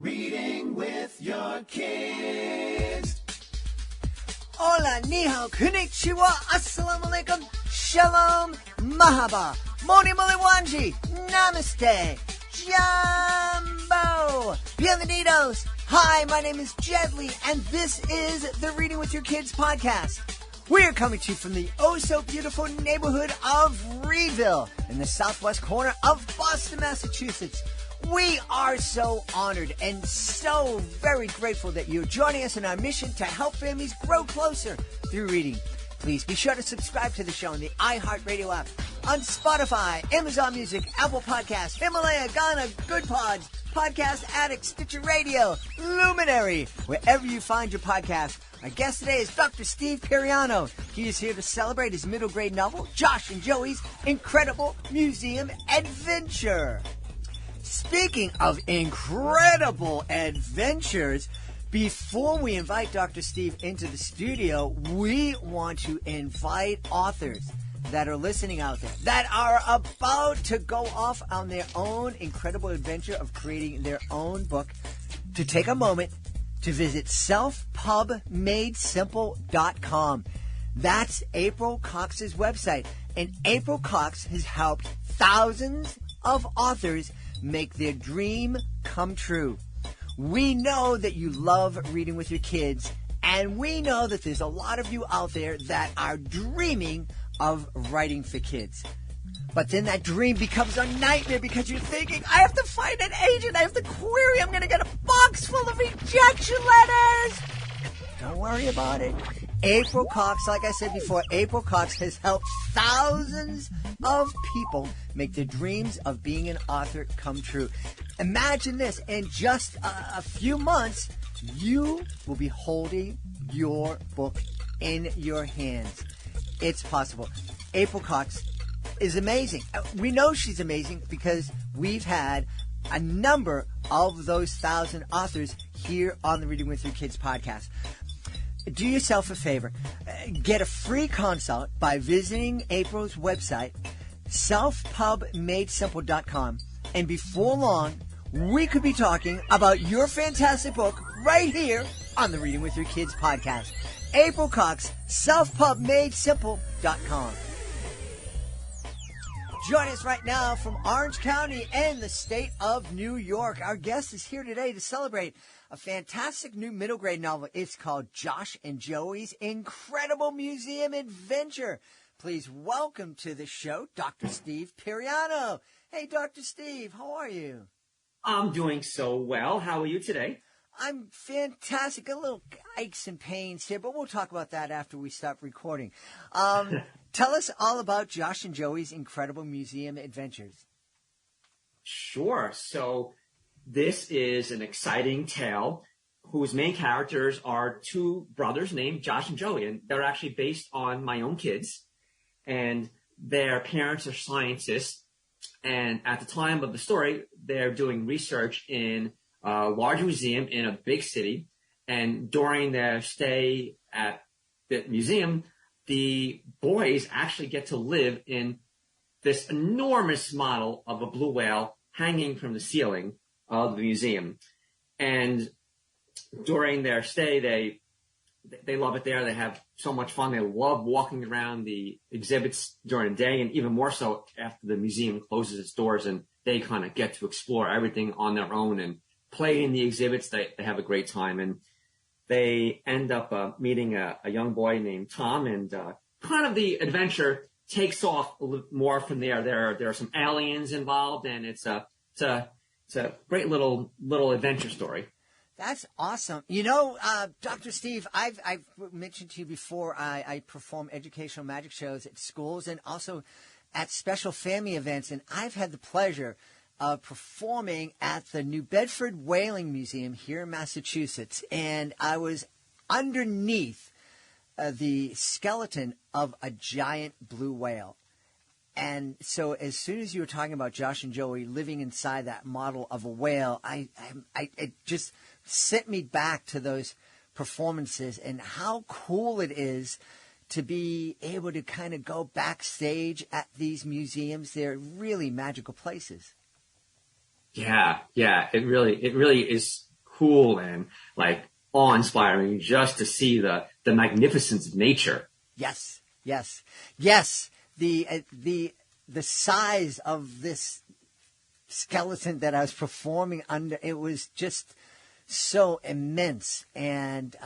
Reading with your kids. Hola, ni hao, konnichiwa, assalamu alaikum, shalom, mahaba, moni moliwanji, namaste, jumbo, bienvenidos. Hi, my name is Jedley, and this is the Reading with Your Kids podcast. We're coming to you from the oh-so-beautiful neighborhood of Reedville in the southwest corner of Boston, Massachusetts. We are so honored and so very grateful that you're joining us in our mission to help families grow closer through reading. Please be sure to subscribe to the show on the iHeartRadio app, on Spotify, Amazon Music, Apple Podcasts, Himalaya, Ghana, Good Pods, Podcast Addict, Stitcher Radio, Luminary, wherever you find your podcast. Our guest today is Dr. Steve Piriano. He is here to celebrate his middle grade novel, Josh and Joey's Incredible Museum Adventure. Speaking of incredible adventures, before we invite Dr. Steve into the studio, we want to invite authors that are listening out there that are about to go off on their own incredible adventure of creating their own book to take a moment to visit selfpubmadesimple.com. That's April Cox's website. And April Cox has helped thousands of authors make their dream come true. We know that you love reading with your kids, and we know that there's a lot of you out there that are dreaming of writing for kids. But then that dream becomes a nightmare because you're thinking, I have to find an agent, I have to query, I'm going to get a box full of rejection letters. Don't worry about it. April Cox, like I said before, April Cox has helped thousands of people make their dreams of being an author come true. Imagine this, in just a few months, you will be holding your book in your hands. It's possible. April Cox is amazing. We know she's amazing because we've had a number of those 1,000 authors here on the Reading with Your Kids podcast. Do yourself a favor. Get a free consult by visiting April's website, selfpubmadesimple.com. And before long, we could be talking about your fantastic book right here on the Reading with Your Kids podcast. April Cox, selfpubmadesimple.com. Join us right now from Orange County and the state of New York. Our guest is here today to celebrate a fantastic new middle grade novel. It's called Josh and Joey's Incredible Museum Adventure. Please welcome to the show, Dr. Steve Piriano. Hey, Dr. Steve, how are you? I'm doing so well. How are you today? I'm fantastic. A little aches and pains here, but we'll talk about that after we stop recording. Tell us all about Josh and Joey's Incredible Museum Adventures. Sure. So this is an exciting tale whose main characters are two brothers named Josh and Joey, and they're actually based on my own kids, and their parents are scientists. And at the time of the story, they're doing research in a large museum in a big city. And during their stay at the museum, the boys actually get to live in this enormous model of a blue whale hanging from the ceiling of the museum. And during their stay, they love it there. They have so much fun. They love walking around the exhibits during the day, and even more so after the museum closes its doors and they kind of get to explore everything on their own and play in the exhibits. They have a great time. And they end up meeting a young boy named Tom, and kind of the adventure takes off a little more from there. There are some aliens involved, and it's a great little adventure story. That's awesome. You know, Dr. Steve, I've mentioned to you before, I perform educational magic shows at schools and also at special family events, and I've had the pleasure of performing at the New Bedford Whaling Museum here in Massachusetts, and I was underneath the skeleton of a giant blue whale. And so as soon as you were talking about Josh and Joey living inside that model of a whale, it just sent me back to those performances and how cool it is to be able to kind of go backstage at these museums. They're really magical places. Yeah, it really is cool and like awe-inspiring just to see the magnificence of nature. Yes, yes, yes. The size of this skeleton that I was performing under, it was just so immense, and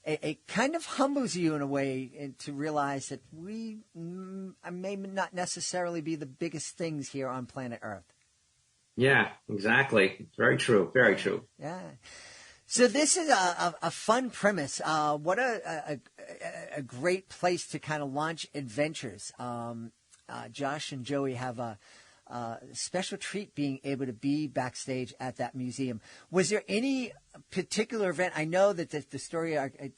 it kind of humbles you in a way to realize that we may not necessarily be the biggest things here on planet Earth. Yeah, exactly. Very true. Very true. Yeah. So this is a fun premise. What a great place to kind of launch adventures. Josh and Joey have a special treat being able to be backstage at that museum. Was there any particular event? I know that the story,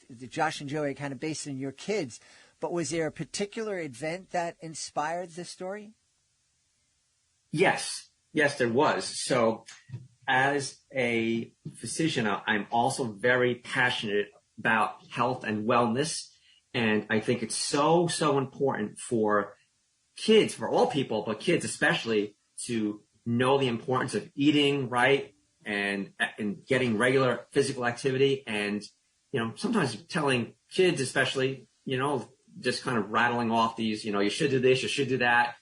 the Josh and Joey are kind of based on your kids, but was there a particular event that inspired this story? Yes, there was. So as a physician, I'm also very passionate about health and wellness. And I think it's so important for kids, for all people, but kids especially, to know the importance of eating right and getting regular physical activity. And, sometimes telling kids especially, just kind of rattling off these, you should do this, you should do that.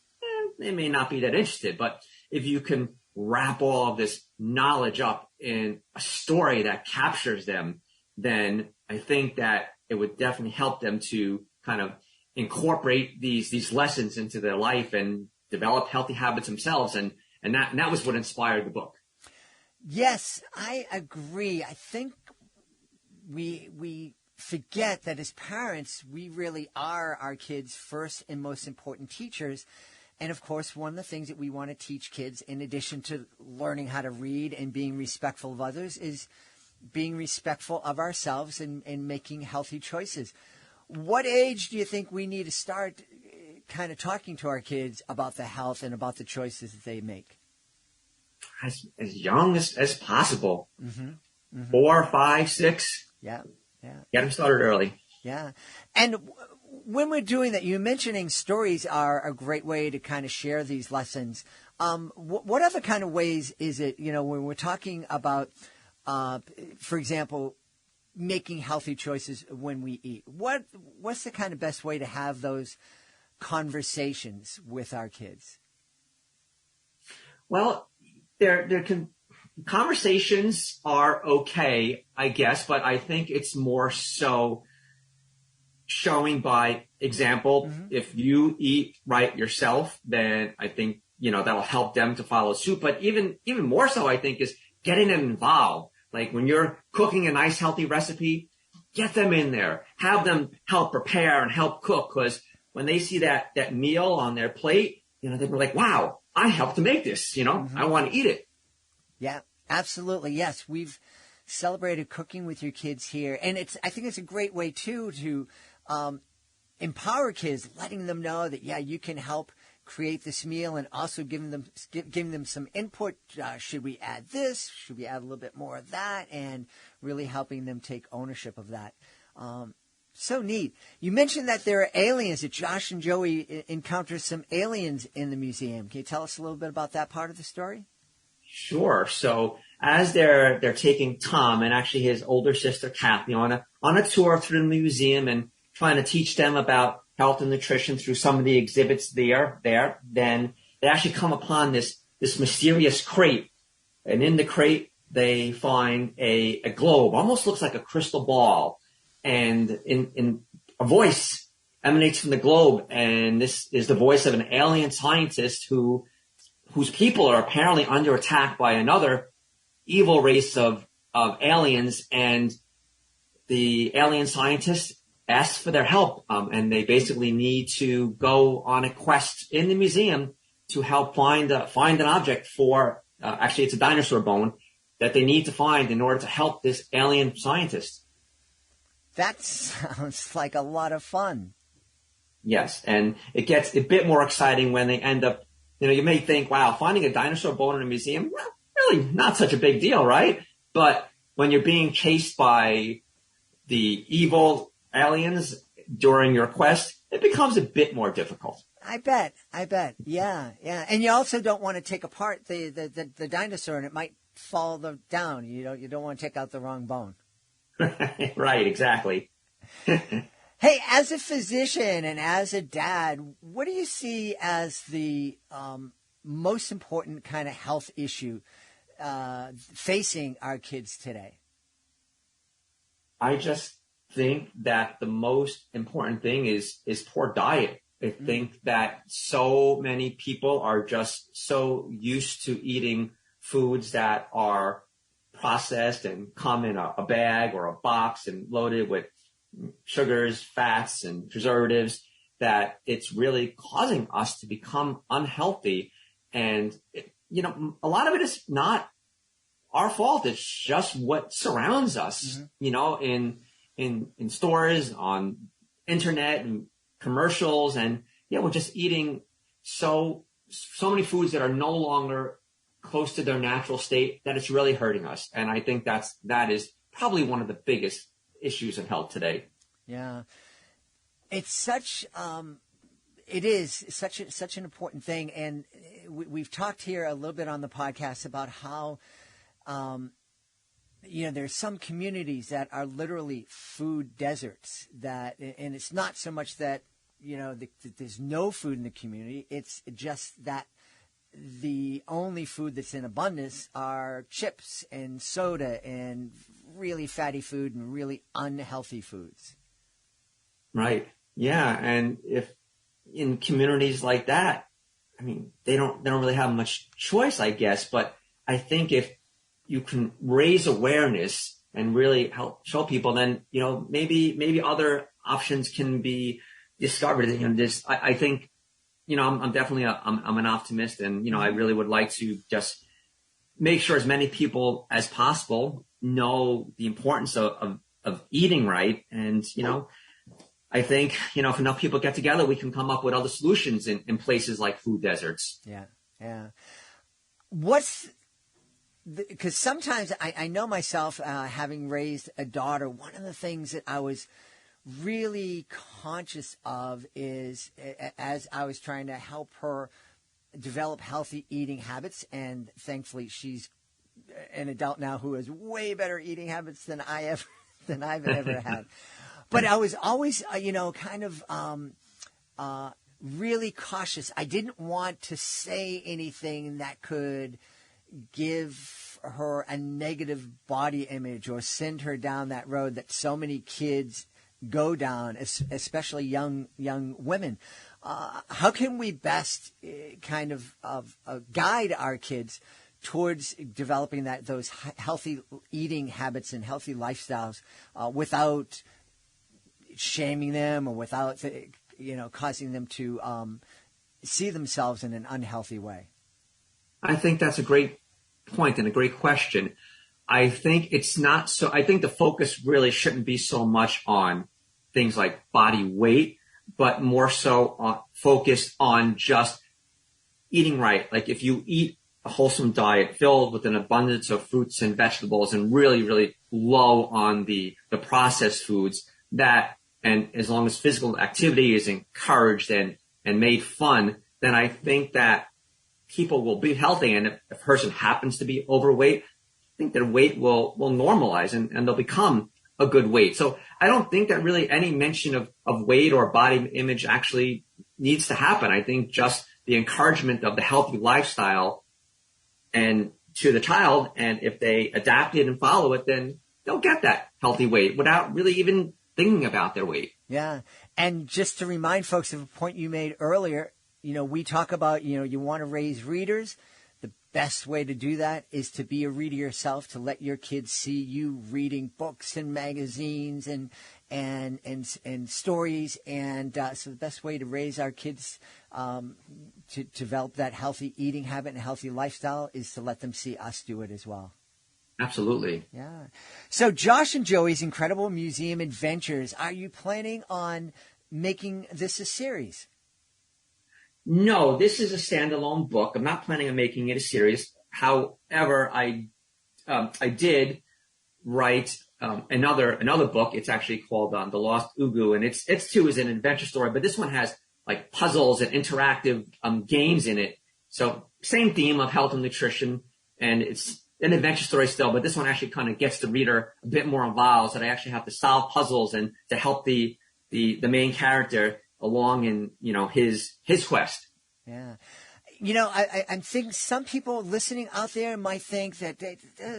They may not be that interested, but if you can wrap all of this knowledge up in a story that captures them, then I think that it would definitely help them to kind of incorporate these lessons into their life and develop healthy habits themselves. And that was what inspired the book. Yes, I agree. I think we forget that as parents, we really are our kids' first and most important teachers. And, of course, one of the things that we want to teach kids, in addition to learning how to read and being respectful of others, is being respectful of ourselves and making healthy choices. What age do you think we need to start kind of talking to our kids about the health and about the choices that they make? As young as possible. Mm-hmm. Mm-hmm. 4, 5, 6. Yeah. Get them started early. Yeah. And when we're doing that, you're mentioning stories are a great way to kind of share these lessons. What other kind of ways is it, when we're talking about, for example, making healthy choices when we eat? What's the kind of best way to have those conversations with our kids? Well, conversations are okay, I guess, but I think it's more so showing by example. Mm-hmm. If you eat right yourself, then I think, that'll help them to follow suit. But even more so, I think, is getting them involved. Like when you're cooking a nice, healthy recipe, get them in there, have them help prepare and help cook. Because when they see that meal on their plate, they'll be like, wow, I helped to make this, mm-hmm. I want to eat it. Yeah, absolutely. Yes. We've celebrated cooking with your kids here. And I think it's a great way too, to empower kids, letting them know that, you can help create this meal, and also giving them some input. Should we add this? Should we add a little bit more of that? And really helping them take ownership of that. So neat. You mentioned that there are aliens, that Josh and Joey encounter some aliens in the museum. Can you tell us a little bit about that part of the story? Sure. So as they're taking Tom and actually his older sister Kathy on a tour through the museum and trying to teach them about health and nutrition through some of the exhibits there, then they actually come upon this mysterious crate. And in the crate, they find a globe, almost looks like a crystal ball. And in a voice emanates from the globe. And this is the voice of an alien scientist whose people are apparently under attack by another evil race of aliens. And the alien scientist asks for their help, and they basically need to go on a quest in the museum to help find an object for, actually it's a dinosaur bone that they need to find in order to help this alien scientist. That sounds like a lot of fun. Yes, and it gets a bit more exciting when they end up, you may think, wow, finding a dinosaur bone in a museum, well, really not such a big deal, right? But when you're being chased by the evil aliens during your quest, it becomes a bit more difficult. I bet. Yeah. And you also don't want to take apart the dinosaur, and it might fall down. You don't want to take out the wrong bone. Right, exactly. Hey, as a physician and as a dad, what do you see as the most important kind of health issue facing our kids today? I just think that the most important thing is poor diet. I think that so many people are just so used to eating foods that are processed and come in a bag or a box and loaded with sugars, fats, and preservatives that it's really causing us to become unhealthy. And, a lot of it is not our fault. It's just what surrounds us, in stores, on internet and commercials. And we're just eating so many foods that are no longer close to their natural state that it's really hurting us. And I think that is probably one of the biggest issues of health today. Yeah. It's such it is such an important thing. And we've talked here a little bit on the podcast about how there's some communities that are literally food deserts and it's not so much that there's no food in the community. It's just that the only food that's in abundance are chips and soda and really fatty food and really unhealthy foods. Right. Yeah. And if in communities like that, I mean, they don't really have much choice, I guess. But I think if you can raise awareness and really help show people, then, maybe other options can be discovered. I think, I'm definitely I'm an optimist, and, I really would like to just make sure as many people as possible know the importance of eating right. And, I think, if enough people get together, we can come up with other solutions in places like food deserts. Yeah. Yeah. Because sometimes I know myself, having raised a daughter, one of the things that I was really conscious of is as I was trying to help her develop healthy eating habits, and thankfully she's an adult now who has way better eating habits than I've ever had. But I was always, really cautious. I didn't want to say anything that could give her a negative body image or send her down that road that so many kids go down, especially young women. How can we best kind of guide our kids towards developing those healthy eating habits and healthy lifestyles without shaming them or without causing them to see themselves in an unhealthy way? I think that's a great point and a great question. I think it's not so. I think the focus really shouldn't be so much on things like body weight, but more so focused on just eating right. Like if you eat a wholesome diet filled with an abundance of fruits and vegetables and really, really low on the processed foods, and as long as physical activity is encouraged and made fun, then I think that people will be healthy. And if a person happens to be overweight, I think their weight will normalize and they'll become a good weight. So I don't think that really any mention of weight or body image actually needs to happen. I think just the encouragement of the healthy lifestyle and to the child, and if they adapt it and follow it, then they'll get that healthy weight without really even thinking about their weight. Yeah. And just to remind folks of a point you made earlier, we talk about, you want to raise readers. The best way to do that is to be a reader yourself, to let your kids see you reading books and magazines and stories. And so the best way to raise our kids to develop that healthy eating habit and healthy lifestyle is to let them see us do it as well. Absolutely. Yeah. So Josh and Joey's Incredible Museum Adventures, are you planning on making this a series? No, this is a standalone book. I'm not planning on making it a series. However, I did write another book. It's actually called The Lost Ugu, and it's too is an adventure story, but this one has like puzzles and interactive games in it. So same theme of health and nutrition, and it's an adventure story still, but this one actually kind of gets the reader a bit more involved, so that I actually have to solve puzzles and to help the main character along in, his quest. Yeah. I'm thinking some people listening out there might think that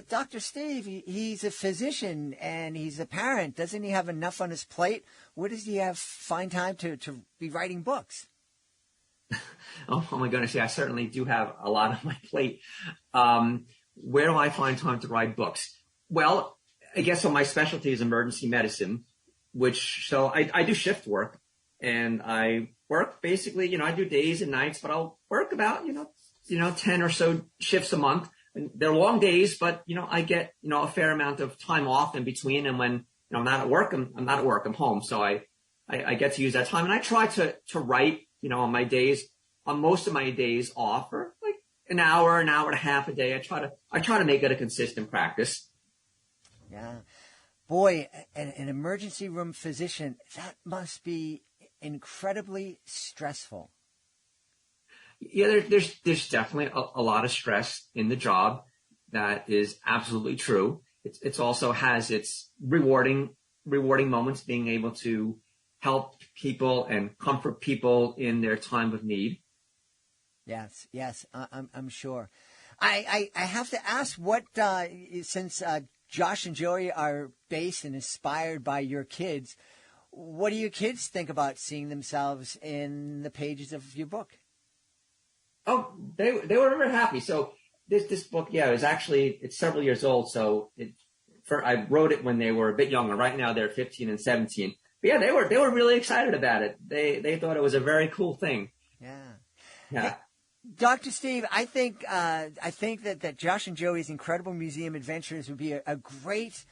Dr. Steve, he's a physician and he's a parent. Doesn't he have enough on his plate? Where does he find time to be writing books? Oh my goodness, yeah, I certainly do have a lot on my plate. Where do I find time to write books? Well, I guess my specialty is emergency medicine, so I do shift work, and I work basically, I do days and nights, but I'll work about, 10 or so shifts a month. And they're long days, but, I get, a fair amount of time off in between. And when, I'm not at work, I'm not at work, I'm home. So I get to use that time. And I try to write, on most of my days off, for like an hour and a half a day. I try to make it a consistent practice. Yeah. Boy, an emergency room physician, that must be incredibly stressful. Yeah, there's definitely a lot of stress in the job. That is absolutely true. It's also has its rewarding moments, being able to help people and comfort people in their time of need. Yes, I'm sure. I have to ask, what since Josh and Joey are based and inspired by your kids, what do your kids think about seeing themselves in the pages of your book? Oh, they were very happy. So this book, it's several years old. So I wrote it when they were a bit younger. Right now they're 15 and 17. But yeah, they were really excited about it. They thought it was a very cool thing. Yeah. Yeah. Dr. Steve, I think that Josh and Joey's Incredible Museum Adventures would be a great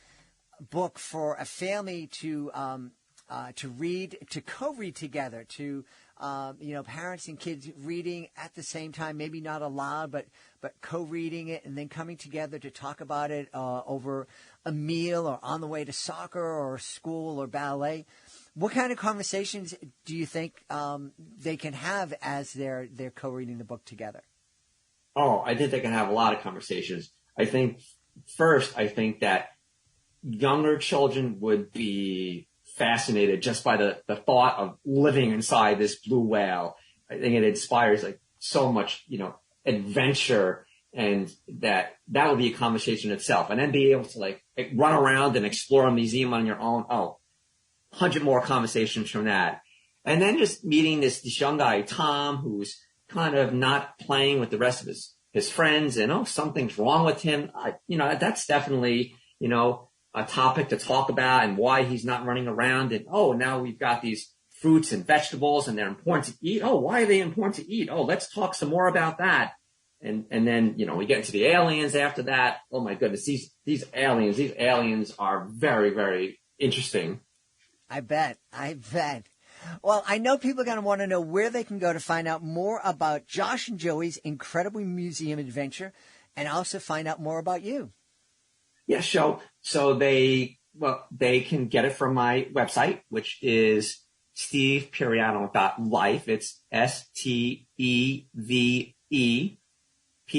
book for a family to read, to co-read together, to parents and kids reading at the same time, maybe not aloud, but co-reading it and then coming together to talk about it over a meal or on the way to soccer or school or ballet. What kind of conversations do you think they can have as they're co-reading the book together? Oh, I think they can have a lot of conversations. I think that younger children would be fascinated just by the thought of living inside this blue whale. I think it inspires like so much, adventure, and that would be a conversation itself. And then be able to like run around and explore a museum on your own. 100 more conversations from that. And then just meeting this young guy, Tom, who's kind of not playing with the rest of his friends, and something's wrong with him. That's definitely, a topic to talk about, and why he's not running around. And now we've got these fruits and vegetables, and they're important to eat. Why are they important to eat? Let's talk some more about that. And then, we get into the aliens after that. Oh my goodness, these aliens are very, very interesting. I bet. Well, I know people are going to want to know where they can go to find out more about Josh and Joey's Incredible Museum Adventure, and also find out more about you. Yeah, so they can get it from my website, which is stevepiriano.life. It's STEVE, P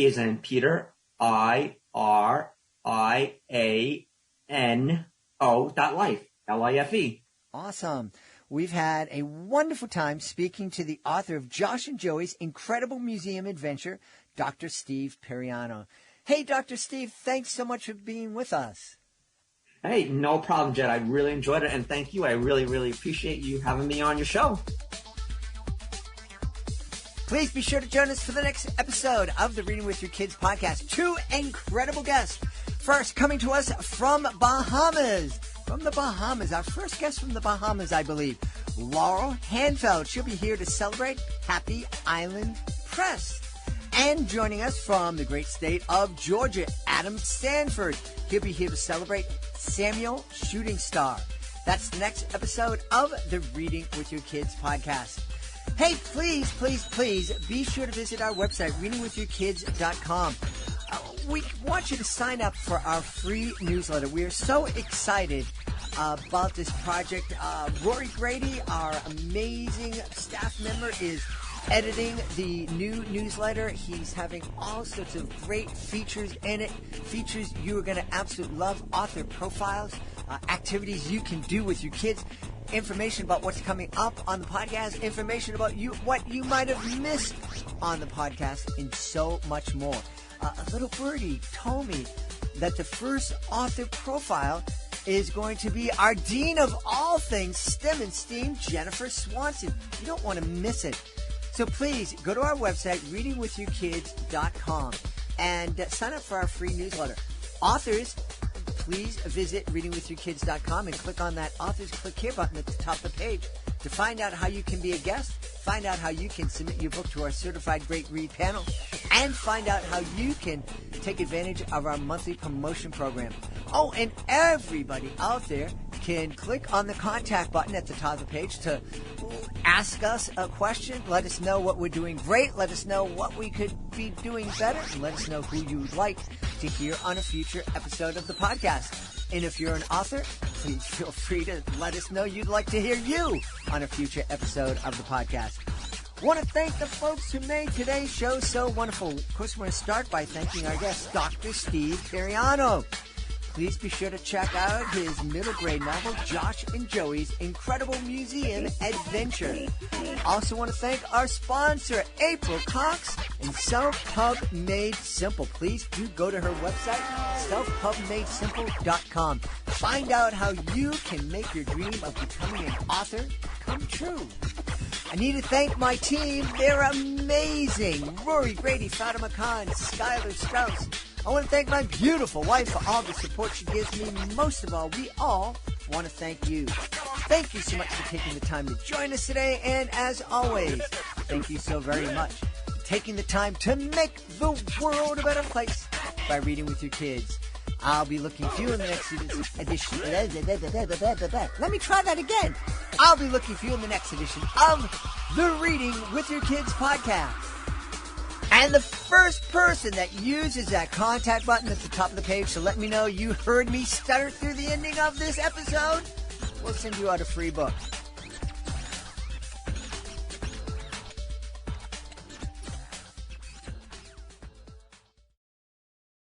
as in Peter, IRIANO.life, LIFE. Awesome. We've had a wonderful time speaking to the author of Josh and Joey's Incredible Museum Adventure, Dr. Steve Piriano. Hey, Dr. Steve, thanks so much for being with us. Hey, no problem, Jed. I really enjoyed it, and thank you. I really, really appreciate you having me on your show. Please be sure to join us for the next episode of the Reading with Your Kids podcast. 2 incredible guests. First, coming to us from Bahamas. From the Bahamas, our first guest from the Bahamas, I believe, Laurel Hanfeld. She'll be here to celebrate Happy Island Press. And joining us from the great state of Georgia, Adam Stanford. He'll be here to celebrate Samuel Shooting Star. That's the next episode of the Reading with Your Kids podcast. Hey, please be sure to visit our website, readingwithyourkids.com. We want you to sign up for our free newsletter. We are so excited about this project. Rory Grady, our amazing staff member, is editing the new newsletter. He's having all sorts of great features in it. Features you are going to absolutely love. Author profiles, activities you can do with your kids, information about what's coming up on the podcast, information about what you might have missed on the podcast, and so much more. A little birdie told me that the first author profile is going to be our dean of all things STEM and STEAM, Jennifer Swanson. You don't want to miss it. So please go to our website, readingwithyourkids.com, and sign up for our free newsletter. Authors, please visit readingwithyourkids.com and click on that Authors Click Here button at the top of the page to find out how you can be a guest, find out how you can submit your book to our Certified Great Read panel, and find out how you can take advantage of our monthly promotion program. Oh, and everybody out there can click on the contact button at the top of the page to ask us a question. Let us know what we're doing great. Let us know what we could be doing better. And let us know who you'd like to hear on a future episode of the podcast. And if you're an author, please feel free to let us know you'd like to hear you on a future episode of the podcast. I want to thank the folks who made today's show so wonderful. Of course, we're going to start by thanking our guest, Dr. Steve Piriano. Please be sure to check out his middle grade novel, Josh and Joey's Incredible Museum Adventure. Also want to thank our sponsor, April Cox and Self-Pub Made Simple. Please do go to her website, selfpubmadesimple.com. Find out how you can make your dream of becoming an author come true. I need to thank my team. They're amazing. Rory Grady, Fatima Khan, Skylar Strauss. I want to thank my beautiful wife for all the support she gives me. Most of all, we all want to thank you. Thank you so much for taking the time to join us today. And as always, thank you so very much for taking the time to make the world a better place by reading with your kids. I'll be looking for you in the next edition. Let me try that again. I'll be looking for you in the next edition of the Reading with Your Kids podcast. And the first person that uses that contact button at the top of the page to let me know you heard me stutter through the ending of this episode, we'll send you out a free book.